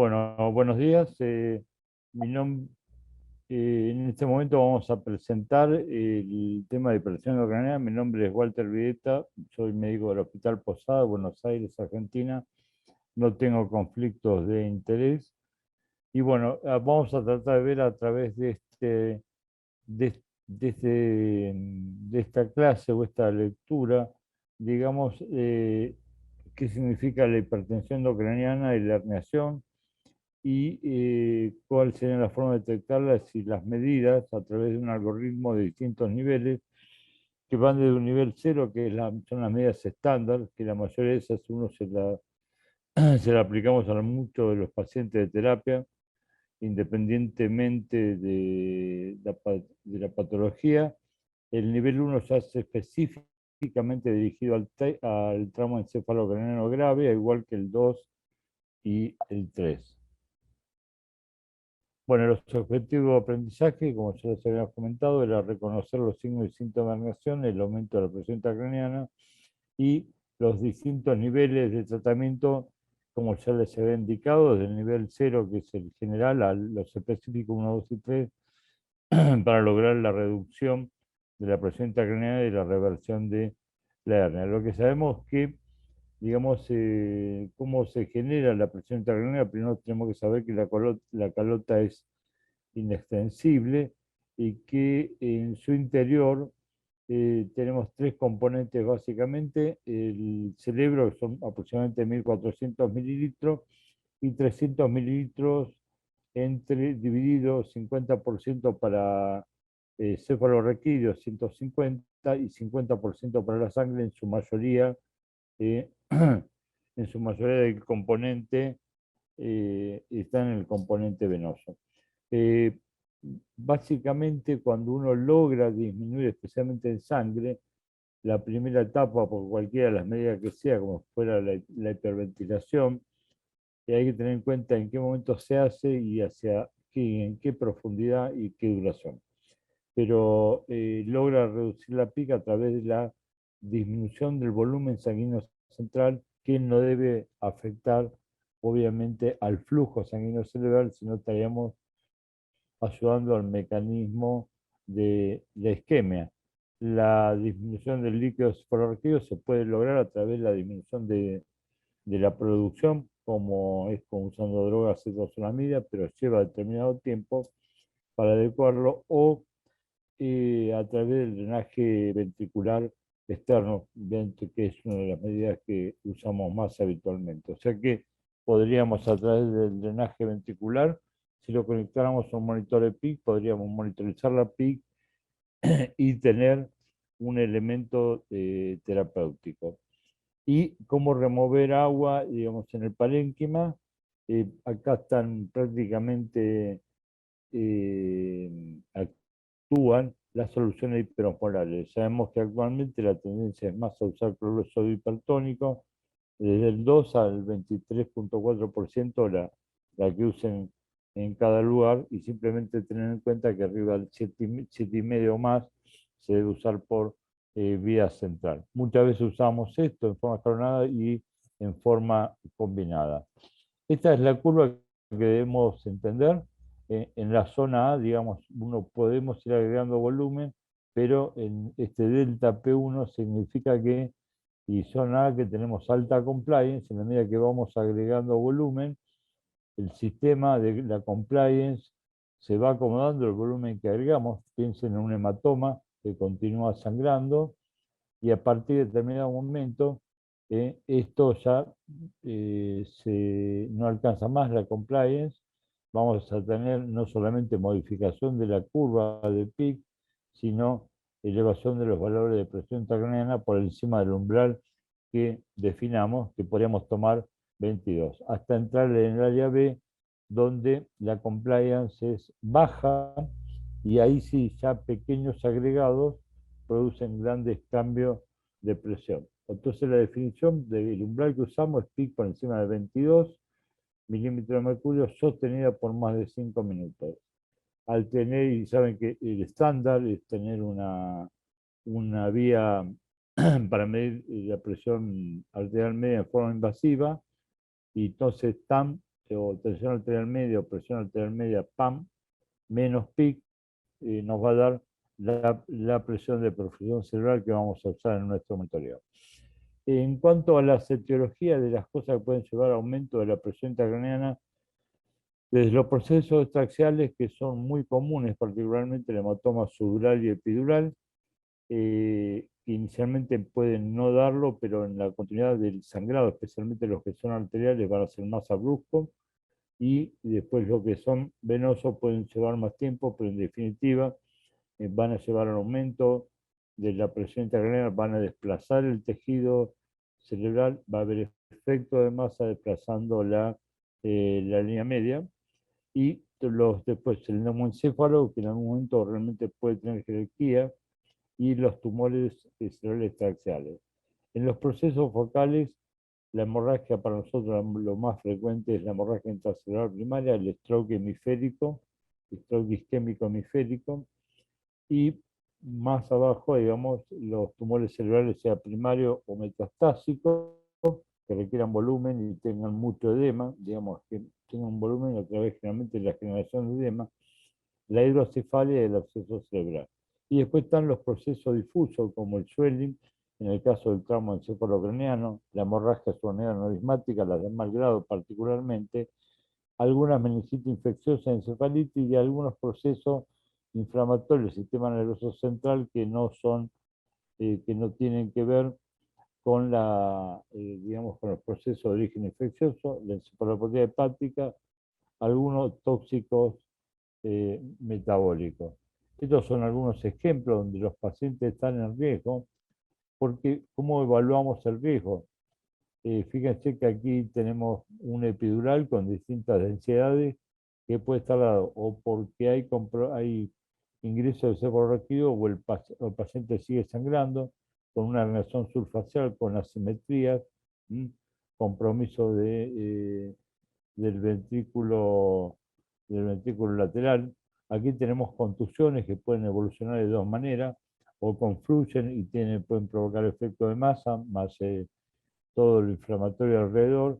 Bueno, buenos días. Mi nom- en este momento vamos a presentar el tema de hipertensión intracraniana. Mi nombre es Walter Videta, soy médico del Hospital Posada, Buenos Aires, Argentina. No tengo conflictos de interés. Y bueno, vamos a tratar de ver a través de, de esta clase o esta lectura, digamos, qué significa la hipertensión endocraniana y la herniación y cuál sería la forma de detectarlas y las medidas a través de un algoritmo de distintos niveles que van desde un nivel cero, que son las medidas estándar, que la mayoría de esas se la aplicamos a muchos de los pacientes de terapia, independientemente de la patología. El nivel uno ya es específicamente dirigido al trauma encefalocraniano grave, igual que el 2 y el 3. Bueno, los objetivos de aprendizaje, como ya les había comentado, era reconocer los signos y síntomas de herniación, el aumento de la presión intracraniana y los distintos niveles de tratamiento, como ya les había indicado, desde el nivel cero, que es el general, a los específicos 1, 2 y 3, para lograr la reducción de la presión intracraniana y la reversión de la hernia. Lo que sabemos es que, digamos, cómo se genera la presión intracraniana, primero tenemos que saber que la calota es inextensible y que en su interior tenemos tres componentes básicamente: el cerebro, que son aproximadamente 1.400 mililitros, y 300 mililitros divididos 50% para cefalorraquídeos, 150, y 50% para la sangre, eh, en su mayoría del componente, está en el componente venoso. Eh, Básicamente, cuando uno logra disminuir, especialmente en sangre, la primera etapa, por cualquiera de las medidas que sea, como fuera la hiperventilación, y hay que tener en cuenta en qué momento se hace y en qué profundidad y qué duración. Pero logra reducir la pica a través de la disminución del volumen sanguíneo central, que no debe afectar, obviamente, al flujo sanguíneo cerebral, sino estaríamos ayudando al mecanismo de la isquemia. La disminución del líquido cefalorraquídeo se puede lograr a través de la disminución de la producción, como es usando drogas cetosolamida, pero lleva determinado tiempo para adecuarlo, o a través del drenaje ventricular externo, que es una de las medidas que usamos más habitualmente. O sea que podríamos, a través del drenaje ventricular, si lo conectáramos a un monitor de PIC, podríamos monitorizar la PIC y tener un elemento terapéutico. Y cómo remover agua, digamos, en el parénquima. Acá están prácticamente, actúan las soluciones hiperosmolares. Sabemos que actualmente la tendencia es más a usar cloruro de sodio hipertónico, desde el 2 al 23,4% la que usen en cada lugar, y simplemente tener en cuenta que arriba del 7,5 o más se debe usar por vía central. Muchas veces usamos esto en forma escalonada y en forma combinada. Esta es la curva que debemos entender. En la zona A, digamos, podemos ir agregando volumen, pero en este delta P1 significa que, y zona A, que tenemos alta compliance. En la medida que vamos agregando volumen, el sistema de la compliance se va acomodando el volumen que agregamos. Piensen en un hematoma que continúa sangrando, y a partir de determinado momento, esto ya no alcanza más la compliance. Vamos a tener no solamente modificación de la curva de PIC, sino elevación de los valores de presión intracraniana por encima del umbral que definamos, que podríamos tomar 22, hasta entrar en el área B, donde la compliance es baja, y ahí sí ya pequeños agregados producen grandes cambios de presión. Entonces la definición del umbral que usamos es PIC por encima de 22 milímetros de mercurio sostenida por más de 5 minutos. Al tener, y saben que el estándar es tener una vía para medir la presión arterial media en forma invasiva, y entonces TAM o tensión arterial media o presión arterial media PAM menos PIC nos va a dar la presión de perfusión cerebral que vamos a usar en nuestro monitoreo. En cuanto a la etiología de las cosas que pueden llevar a aumento de la presión intracraneana, desde los procesos extraxiales que son muy comunes, particularmente el hematoma sudural y epidural, inicialmente pueden no darlo, pero en la continuidad del sangrado, especialmente los que son arteriales, van a ser más abruptos, y después los que son venosos pueden llevar más tiempo, pero en definitiva van a llevar al aumento de la presión intracraneana, van a desplazar el tejido cerebral, va a haber efecto de masa desplazando la línea media, y después el neumoencéfalo, que en algún momento realmente puede tener jerarquía, y los tumores cerebrales extraxiales. En los procesos focales, la hemorragia para nosotros lo más frecuente es la hemorragia intracerebral primaria, el stroke hemisférico, el stroke isquémico hemisférico, y más abajo, digamos, los tumores cerebrales, sea primario o metastásico, que requieran volumen y tengan mucho edema, digamos, que tengan un volumen a través generalmente de la generación de edema, la hidrocefalia y el absceso cerebral. Y después están los procesos difusos, como el swelling, en el caso del trauma encefalocraniano, la hemorragia sudoral aneurismática, las de mal grado particularmente, algunas meningitis infecciosas, encefalitis y algunos procesos inflamatorios del sistema nervioso central que que no tienen que ver con digamos, con los procesos de origen infeccioso, la encefalopatía hepática, algunos tóxicos metabólicos. Estos son algunos ejemplos donde los pacientes están en riesgo, porque ¿cómo evaluamos el riesgo? Fíjense que aquí tenemos un epidural con distintas densidades que puede estar dado o porque hay ingreso de cefalorraquídeo o el paciente sigue sangrando con una herniación subfacial con asimetrías, compromiso del ventrículo lateral. Aquí tenemos contusiones que pueden evolucionar de dos maneras, o confluyen y pueden provocar efecto de masa, más todo lo inflamatorio alrededor.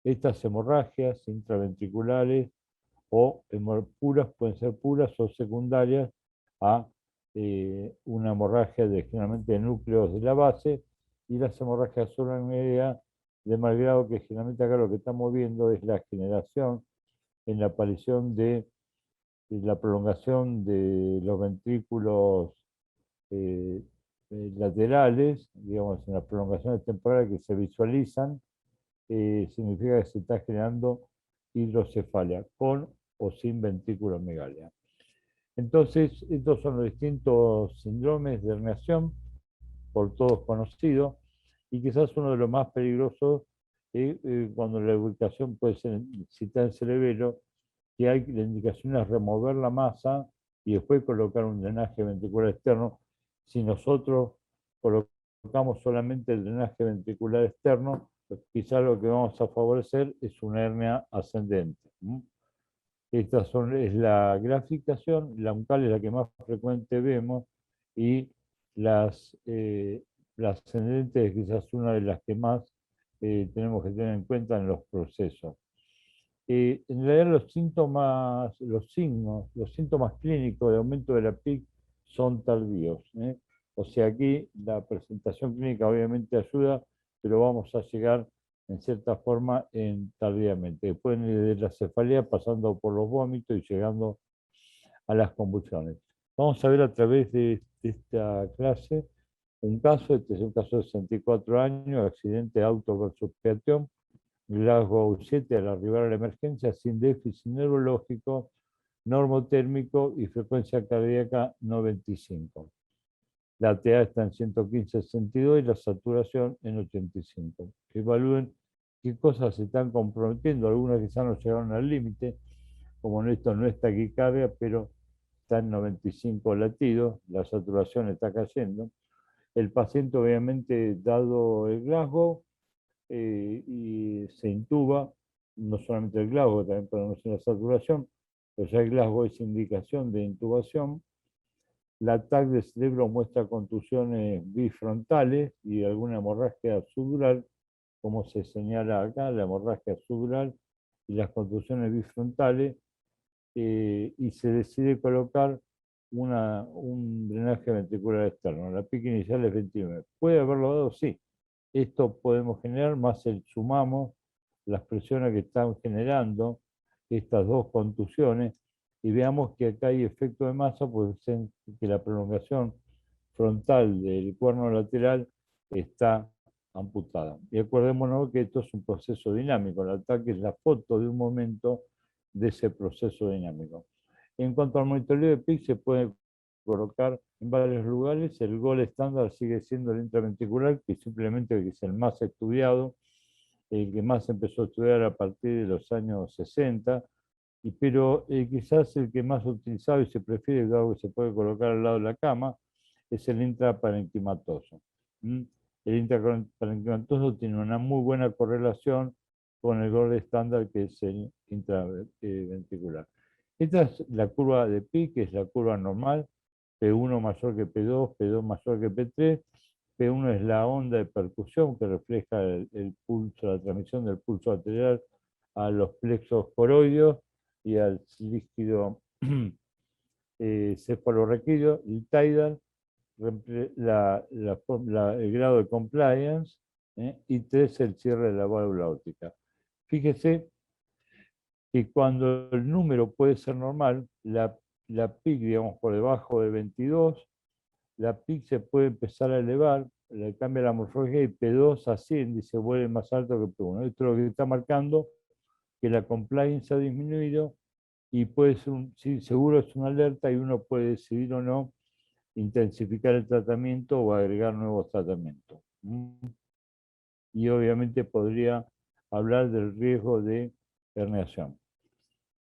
Estas hemorragias intraventriculares o puras, pueden ser puras o secundarias a una hemorragia generalmente de núcleos de la base, y las hemorragias solo en media de mal grado, que generalmente acá lo que estamos viendo es la generación en la aparición de la prolongación de los ventrículos eh, laterales, digamos, en las prolongaciones temporales que se visualizan, significa que se está generando hidrocefalia, con o sin ventrículomegalia. Entonces, estos son los distintos síndromes de herniación, por todos conocidos, y quizás uno de los más peligrosos es cuando la ubicación puede ser citada en cerebelo, que la indicación es remover la masa y después colocar un drenaje ventricular externo. Si nosotros colocamos solamente el drenaje ventricular externo, pues quizás lo que vamos a favorecer es una hernia ascendente. Es la graficación, la uncal es la que más frecuente vemos, y la ascendente es quizás una de las que más tenemos que tener en cuenta en los procesos. En realidad los síntomas clínicos de aumento de la PIC son tardíos. O sea, aquí la presentación clínica obviamente ayuda, pero vamos a llegar en cierta forma tardíamente. Después de la cefalea, pasando por los vómitos y llegando a las convulsiones. Vamos a ver a través de esta clase un caso. Este es un caso de 64 años, accidente auto versus peatón, Glasgow 7 al arribar a la emergencia, sin déficit neurológico, normotérmico y frecuencia cardíaca 95. La TA está en 115-62 y la saturación en 85. Evalúen qué cosas se están comprometiendo. Algunas quizás no llegaron al límite, como esto no es taquicardia, pero está en 95 latidos, la saturación está cayendo. El paciente, obviamente, dado el Glasgow, y se intuba, no solamente el Glasgow, también podemos hacer la saturación, pero ya el Glasgow es indicación de intubación. La TAC de cerebro muestra contusiones bifrontales y alguna hemorragia subdural, como se señala acá, la hemorragia subdural y las contusiones bifrontales, y se decide colocar un drenaje ventricular externo. La PIC inicial es 29. ¿Puede haberlo dado? Sí. Esto podemos generar, más sumamos las presiones que están generando estas dos contusiones y veamos que acá hay efecto de masa, pues que la prolongación frontal del cuerno lateral está amputada. Y acordémonos que esto es un proceso dinámico, el ataque es la foto de un momento de ese proceso dinámico. En cuanto al monitoreo de PIC, se puede colocar en varios lugares. El gol estándar sigue siendo el intraventricular, que simplemente es el más estudiado, el que más se empezó a estudiar a partir de los años 60, pero quizás el que más utilizado y se prefiere, algo que se puede colocar al lado de la cama, es el intraparenquimatoso. El intraparenquimatoso tiene una muy buena correlación con el gol estándar, que es el intraventricular. Esta es la curva de Pi, que es la curva normal, P1 mayor que P2, P2 mayor que P3. P1 es la onda de percusión que refleja el pulso, la transmisión del pulso arterial a los plexos coroideos y al líquido cefalorraquídeo. El tidal, el grado de compliance, y 3, el cierre de la válvula óptica. Fíjese que cuando el número puede ser normal, la PIC, digamos, por debajo de 22, la PIC se puede empezar a elevar, le cambia la morfología y P2 asciende y se vuelve más alto que P1. Esto es lo que está marcando que la compliance ha disminuido y puede ser, sí, seguro es una alerta y uno puede decidir o no intensificar el tratamiento o agregar nuevos tratamientos. Y obviamente podría hablar del riesgo de herniación.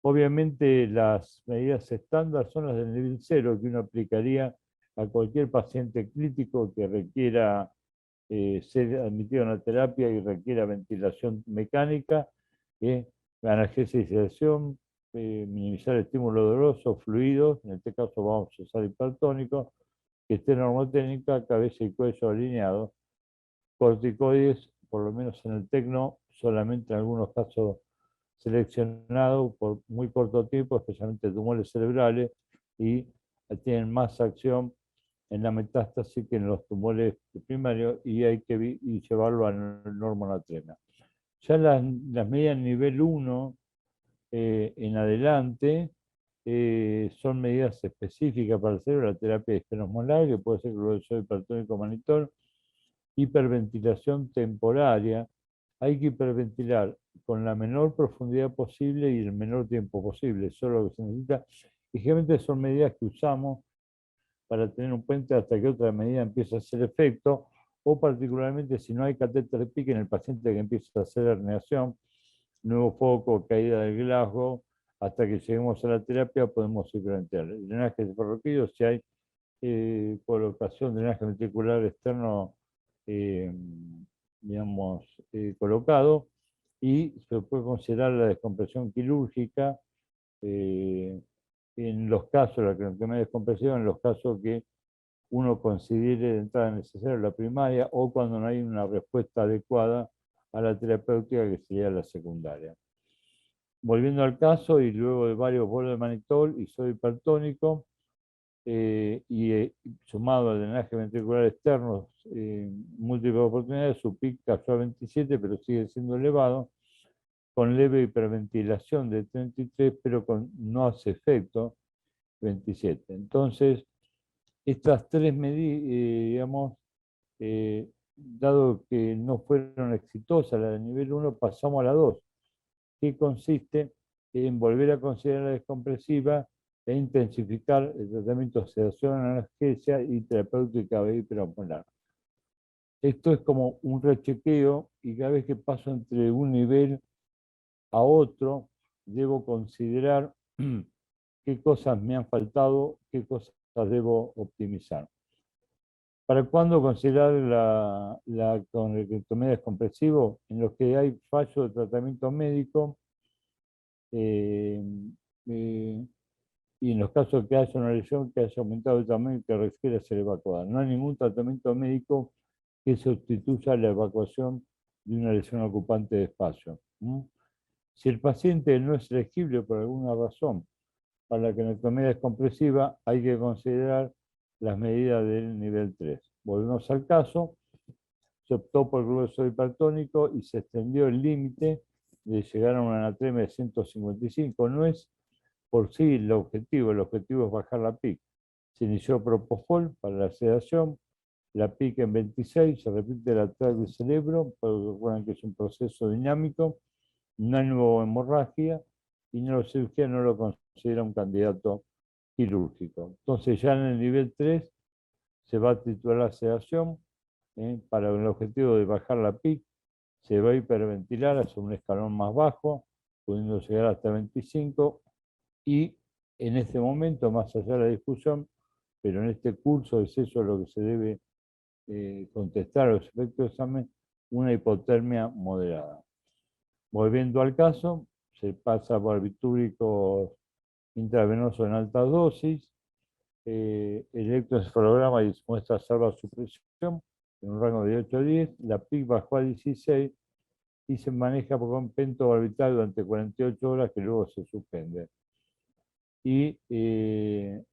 Obviamente las medidas estándar son las del nivel 0 que uno aplicaría a cualquier paciente crítico que requiera ser admitido a una terapia y requiera ventilación mecánica, analgesia y sedación, minimizar el estímulo doloroso, fluidos, en este caso vamos a usar hipertónico, que esté normotécnica, cabeza y cuello alineados, corticoides, por lo menos en el tecno, solamente en algunos casos seleccionados por muy corto tiempo, especialmente tumores cerebrales, y tienen más acción en la metástasis que en los tumores primarios, y hay que llevarlo a normonatremia. Ya las medidas nivel 1 en adelante son medidas específicas para el cerebro, la terapia esferosmolar, que puede ser globosol hipertónico monitor, hiperventilación temporaria. Hay que hiperventilar con la menor profundidad posible y el menor tiempo posible, eso es lo que se necesita. Y generalmente son medidas que usamos para tener un puente hasta que otra medida empiece a hacer efecto, o particularmente si no hay catéter PIC en el paciente que empieza a hacer herniación, nuevo foco, caída del Glasgow, hasta que lleguemos a la terapia podemos hiperventilar. El drenaje cefalorraquídeo, si hay colocación de drenaje ventricular externo, digamos, colocado, y se puede considerar la descompresión quirúrgica en los casos, la craniotomía descompresión, en los casos que uno considere de entrada necesaria la primaria o cuando no hay una respuesta adecuada a la terapéutica, que sería la secundaria. Volviendo al caso, y luego de varios bolos de manitol y sodio hipertónico, sumado al drenaje ventricular externo, múltiples oportunidades, su PIC cayó a 27, pero sigue siendo elevado, con leve hiperventilación de 33, pero no hace efecto 27. Entonces, estas tres medidas, digamos, dado que no fueron exitosas las de nivel 1, pasamos a la 2, que consiste en volver a considerar la descompresiva e intensificar el tratamiento de sedación, analgesia y terapéutica hiperosmolar. Esto es como un rechequeo, y cada vez que paso entre un nivel a otro, debo considerar qué cosas me han faltado, qué cosas debo optimizar. ¿Para cuándo considerar la conrectomía descompresivo? En los que hay fallo de tratamiento médico, y en los casos que haya una lesión que haya aumentado el tamaño y que requiera ser evacuada. No hay ningún tratamiento médico que sustituya la evacuación de una lesión ocupante de espacio. Si el paciente no es elegible por alguna razón para la craniotomía descompresiva, hay que considerar las medidas del nivel 3. Volvemos al caso, se optó por el grueso hipertónico y se extendió el límite de llegar a una anatremia de 155. No es por sí el objetivo es bajar la PIC. Se inició propofol para la sedación, la PIC en 26, se repite la TAC del cerebro, pero recuerden que es un proceso dinámico, no hay nueva hemorragia y neurocirugía no lo considera un candidato quirúrgico. Entonces ya en el nivel 3 se va a titular la sedación para el objetivo de bajar la PIC, se va a hiperventilar hacia un escalón más bajo, pudiendo llegar hasta 25, y en este momento, más allá de la discusión, pero en este curso es eso lo que se debe contestar a los efectos de examen, una hipotermia moderada. Volviendo al caso, se pasa por barbitúricos intravenosos en alta dosis, el electroencefalograma muestra salva su presión en un rango de 8 a 10, la PIC bajó a 16 y se maneja por un pentobarbital durante 48 horas que luego se suspende. Y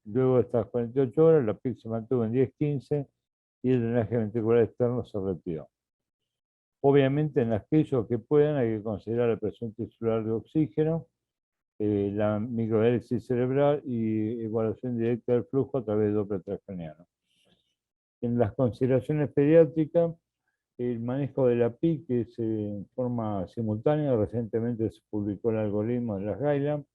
luego de estas 48 horas la PIC se mantuvo en 10-15 y el drenaje ventricular externo se retiró. Obviamente en aquellos que puedan hay que considerar la presión tisular de oxígeno, la microdiálisis cerebral y evaluación directa del flujo a través de Doppler transcraniano. En las consideraciones pediátricas, el manejo de la PIC es en forma simultánea. Recientemente se publicó el algoritmo de las guidelines.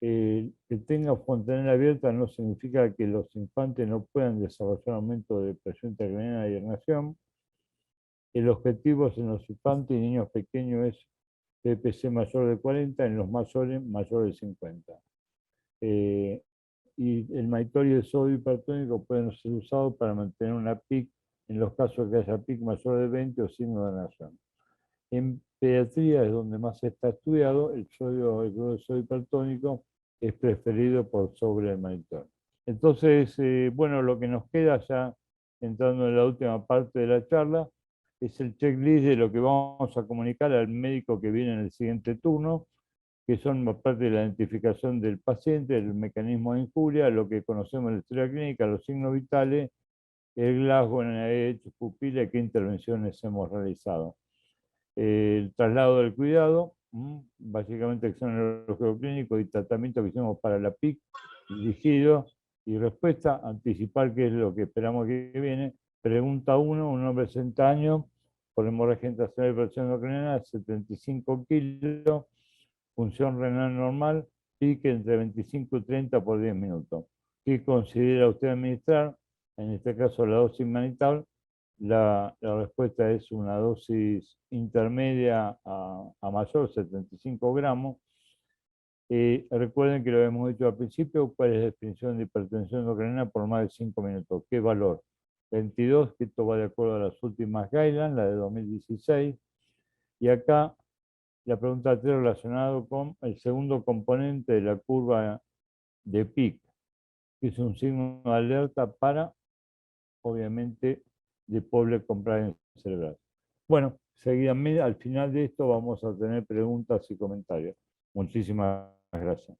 Que tenga fontanela abierta no significa que los infantes no puedan desarrollar aumento de presión intracraniana y herniación. El objetivo en los infantes y niños pequeños es PPC mayor de 40, en los mayores mayor de 50. Y el maitorio de sodio hipertónico pueden ser usados para mantener una PIC en los casos que haya PIC mayor de 20 o signo de herniación. En pediatría es donde más se está estudiado, el cloruro de sodio hipertónico es preferido por sobre el monitor. Entonces, bueno, lo que nos queda ya, entrando en la última parte de la charla, es el checklist de lo que vamos a comunicar al médico que viene en el siguiente turno, que son parte de la identificación del paciente, el mecanismo de injuria, lo que conocemos en la historia clínica, los signos vitales, el Glasgow en el pupila y qué intervenciones hemos realizado. El traslado del cuidado, básicamente acción neurológico clínico y tratamiento que hicimos para la PIC, dirigido y respuesta, anticipar qué es lo que esperamos que viene. Pregunta 1, un hombre de 60 años, por hemorragia intestinal y presión endocrinal, 75 kilos, función renal normal, PIC entre 25 y 30 por 10 minutos. ¿Qué considera usted administrar? En este caso la dosis mannitol. La respuesta es una dosis intermedia a mayor, 75 gramos. Recuerden que lo hemos dicho al principio, cuál es la definición de hipertensión endocrinal por más de 5 minutos. ¿Qué valor? 22, que esto va de acuerdo a las últimas guidelines, la de 2016. Y acá la pregunta 3 relacionada con el segundo componente de la curva de PIC, que es un signo de alerta para, obviamente, de pobre compliance cerebral. Bueno, seguidamente, al final de esto vamos a tener preguntas y comentarios. Muchísimas gracias.